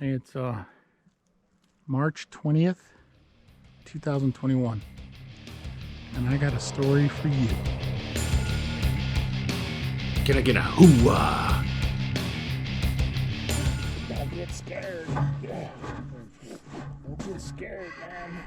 Hey, it's March 20th, 2021, and I got a story for you. Can I get a hoo-wah? Don't get scared. Yeah. Don't get scared, man.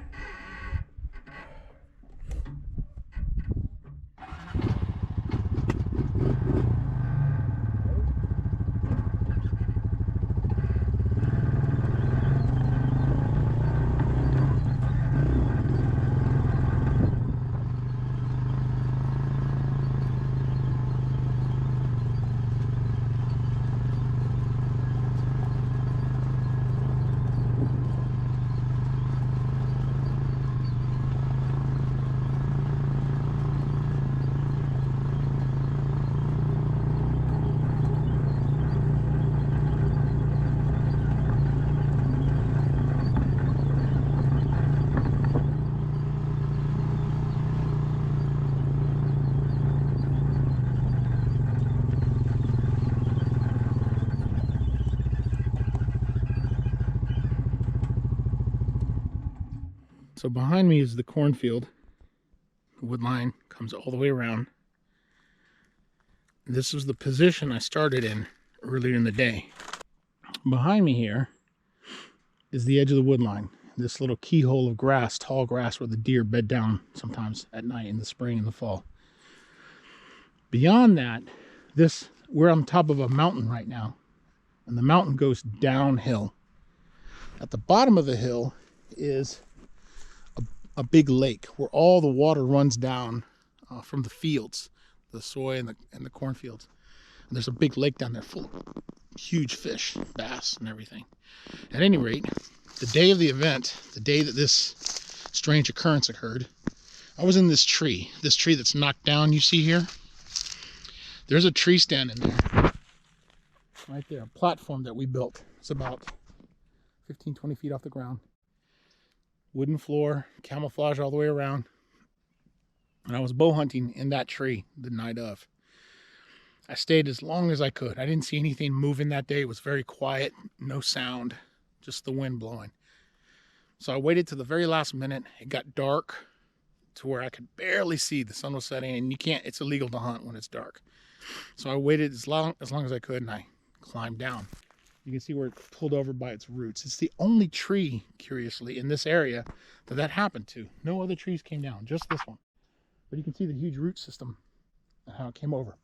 So behind me is the cornfield. The wood line comes all the way around. This was the position I started in earlier in the day. Behind me here is the edge of the wood line. This little keyhole of grass, tall grass, where the deer bed down sometimes at night in the spring and the fall. Beyond that, we're on top of a mountain right now, and the mountain goes downhill. At the bottom of the hill is a big lake where all the water runs down from the fields, the soy and the cornfields. And there's a big lake down there full of huge fish, bass and everything. At any rate, the day of the event, the day that this strange occurrence occurred, I was in this tree that's knocked down, you see here. There's a tree stand in there, right there, a platform that we built. It's about 15, 20 feet off the ground. Wooden floor, camouflage all the way around. And I was bow hunting in that tree the night of. I stayed as long as I could. I didn't see anything moving that day. It was very quiet, no sound, just the wind blowing. So I waited to the very last minute. It got dark to where I could barely see. The sun was setting, and it's illegal to hunt when it's dark. So I waited as long as I could, and I climbed down. You can see where it's pulled over by its roots. It's the only tree, curiously, in this area that happened to. No other trees came down, just this one. But you can see the huge root system and how it came over.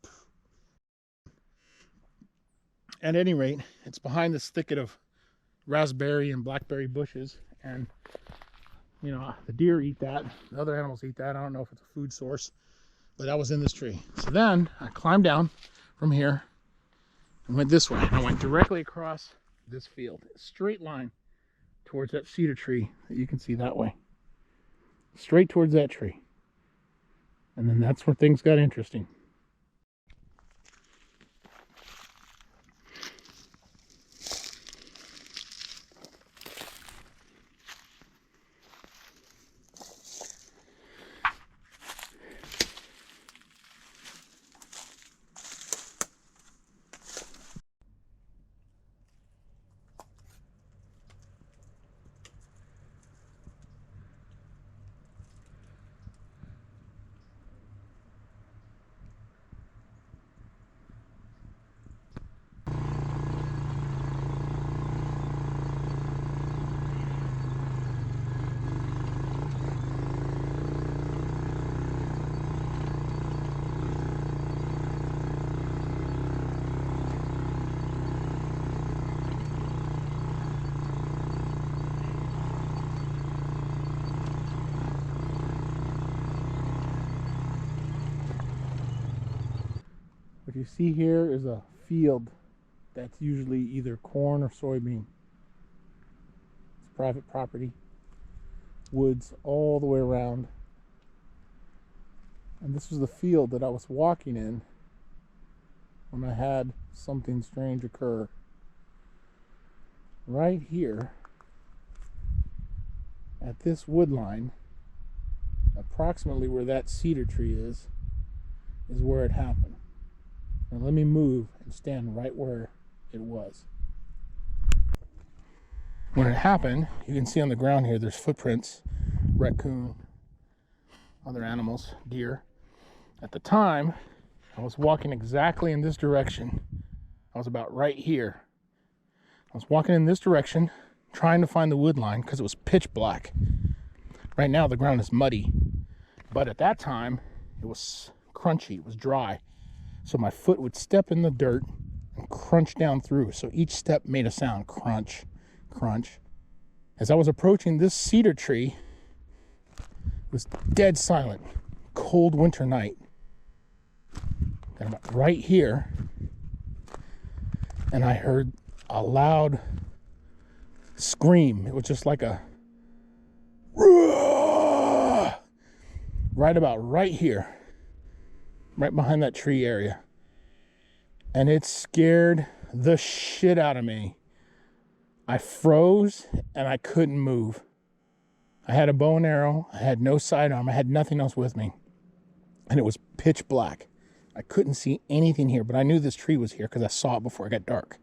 At any rate, it's behind this thicket of raspberry and blackberry bushes, and you know, the deer eat that, the other animals eat that. I don't know if it's a food source, but I was in this tree. So then I climbed down from here and went this way. I went directly across this field, a straight line towards that cedar tree that you can see that way. Straight towards that tree. And then that's where things got interesting. What you see here is a field that's usually either corn or soybean. It's private property, woods all the way around. And this was the field that I was walking in when I had something strange occur. Right here, at this wood line, approximately where that cedar tree is where it happened. Now let me move and stand right where it was. When it happened, you can see on the ground here, there's footprints, raccoon, other animals, deer. At the time, I was walking exactly in this direction. I was about right here. I was walking in this direction, trying to find the wood line because it was pitch black. Right now, the ground is muddy, but at that time, it was crunchy, it was dry. So my foot would step in the dirt and crunch down through. So each step made a sound, crunch, crunch. As I was approaching this cedar tree, it was dead silent, cold winter night. And I'm right here, and I heard a loud scream. It was just like a right about right here, right behind that tree area. And it scared the shit out of me. I froze and I couldn't move. I had a bow and arrow. I had no sidearm. I had nothing else with me. And it was pitch black. I couldn't see anything here, but I knew this tree was here because I saw it before it got dark.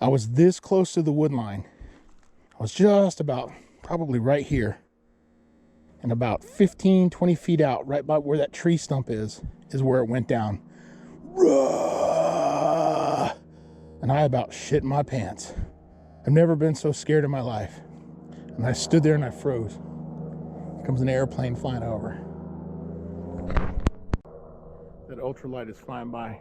I was this close to the wood line. I was just about probably right here. And about 15, 20 feet out, right by where that tree stump is where it went down. And I about shit my pants. I've never been so scared in my life. And I stood there and I froze. Here comes an airplane flying over. That ultralight is flying by.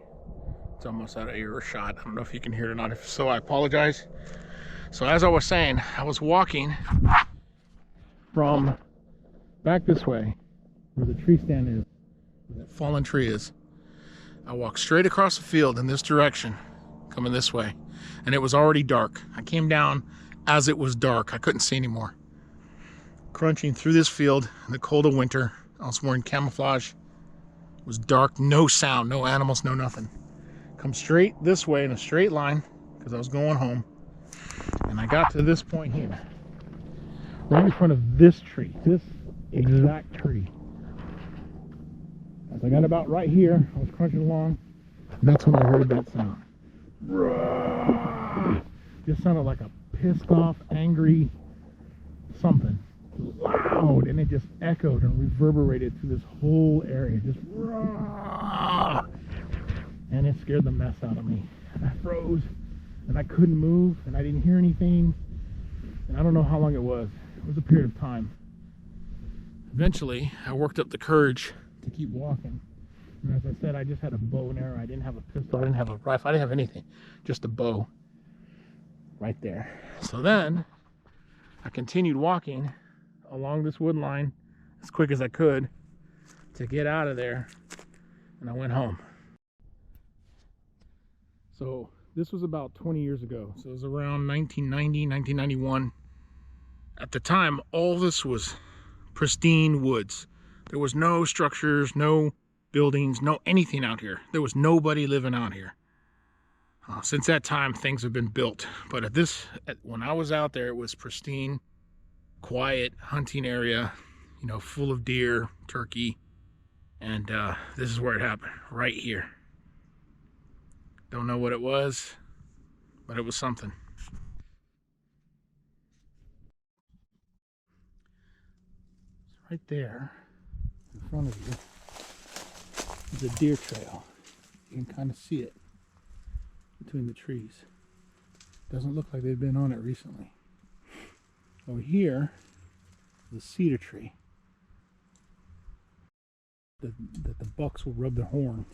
It's almost out of earshot. I don't know if you can hear it or not. If so, I apologize. So as I was saying, I was walking from back this way, where the tree stand is, where that fallen tree is. I walked straight across the field in this direction, coming this way, and it was already dark. I came down as it was dark. I couldn't see anymore. Crunching through this field in the cold of winter. I was wearing camouflage. It was dark, no sound, no animals, no nothing. Come straight this way in a straight line, because I was going home, and I got to this point here, right in front of this tree, this exact tree. As I got about right here, I was crunching along, and that's when I heard that sound. Just sounded like a pissed off, angry something. Loud, and it just echoed and reverberated through this whole area. Just and it scared the mess out of me. And I froze, and I couldn't move, and I didn't hear anything. And I don't know how long it was. It was a period of time. Eventually, I worked up the courage to keep walking. And as I said, I just had a bow and arrow. I didn't have a pistol. I didn't have a rifle. I didn't have anything. Just a bow. Right there. So then, I continued walking along this wood line as quick as I could to get out of there. And I went home. So this was about 20 years ago. So it was around 1990, 1991. At the time, all this was pristine woods. There was no structures, no buildings, no anything out here. There was nobody living out here. Since that time, things have been built. But when I was out there, it was pristine, quiet hunting area, you know, full of deer, turkey. And this is where it happened, right here. Don't know what it was, but it was something. Right there in front of you is a deer trail. You can kind of see it between the trees. Doesn't look like they've been on it recently. Over here is a cedar tree that the bucks will rub their horns.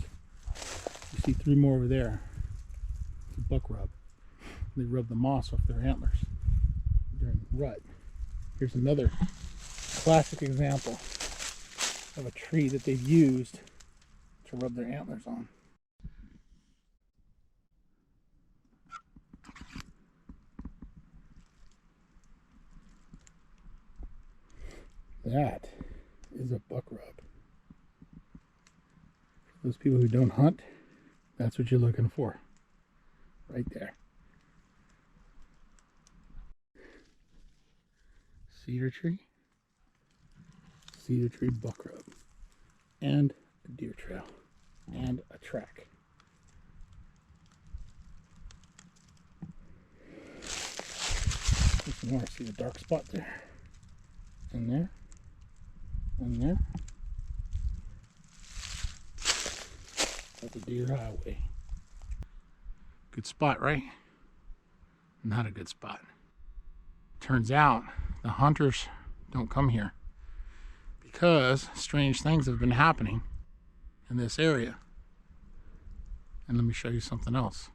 You see 3 more over there. It's a buck rub. They rub the moss off their antlers during rut. Here's another classic example of a tree that they've used to rub their antlers on. That is a buck rub. For those people who don't hunt, that's what you're looking for. Right there. Cedar tree buck rub, and a deer trail, and a track. Just more. See the dark spot there? And there. And there. That's a deer highway. Good spot, right? Not a good spot. Turns out the hunters don't come here because strange things have been happening in this area. And let me show you something else.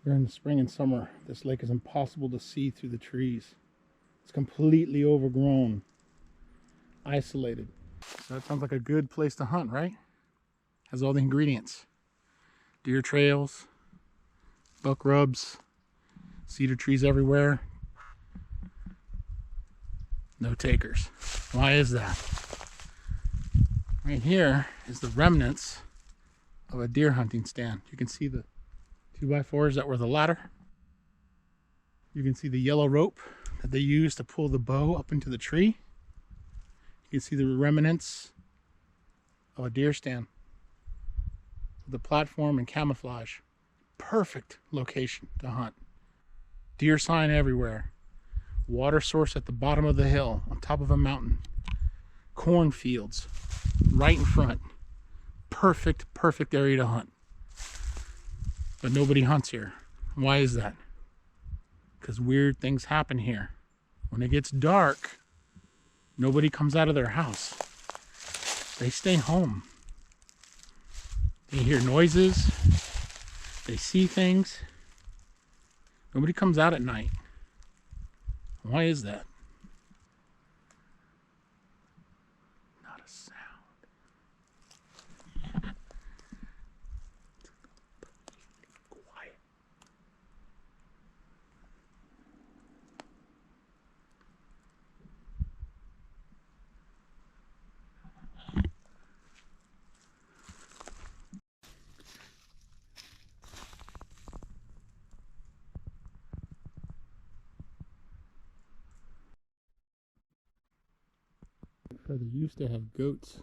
During the spring and summer, this lake is impossible to see through the trees. It's completely overgrown, isolated. So that sounds like a good place to hunt, right? Has all the ingredients. Deer trails, buck rubs, cedar trees everywhere. No takers. Why is that? Right here is the remnants of a deer hunting stand. You can see the 2x4s that were the ladder. You can see the yellow rope that they used to pull the bow up into the tree. You can see the remnants of a deer stand. The platform and camouflage. Perfect location to hunt. Deer sign everywhere. Water source at the bottom of the hill on top of a mountain. Cornfields right in front. Perfect area to hunt. But nobody hunts here. Why is that? Because weird things happen here. When it gets dark, nobody comes out of their house. They stay home. They hear noises. They see things. Nobody comes out at night. Why is that? Not a sound. Quiet. They used to have goats,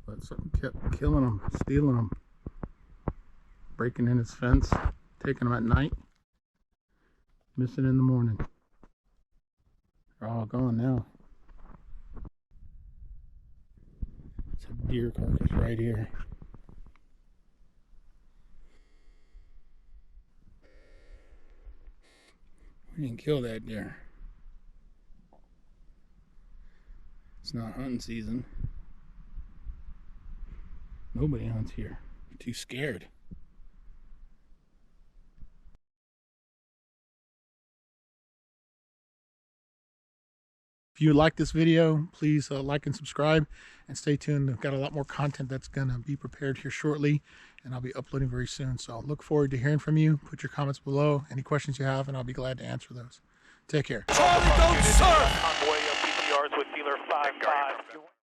but something kept killing them, stealing them, breaking in his fence, taking them at night, missing in the morning. They're all gone now. It's a deer carcass right here. We didn't kill that deer. It's not hunting season. Nobody hunts here. They're too scared. If you like this video, please like and subscribe and stay tuned. I've got a lot more content that's going to be prepared here shortly, and I'll be uploading very soon. So look forward to hearing from you. Put your comments below, any questions you have, and I'll be glad to answer those. Take care. Charlie, don't serve! Convoy of PTRs with dealer 5-5.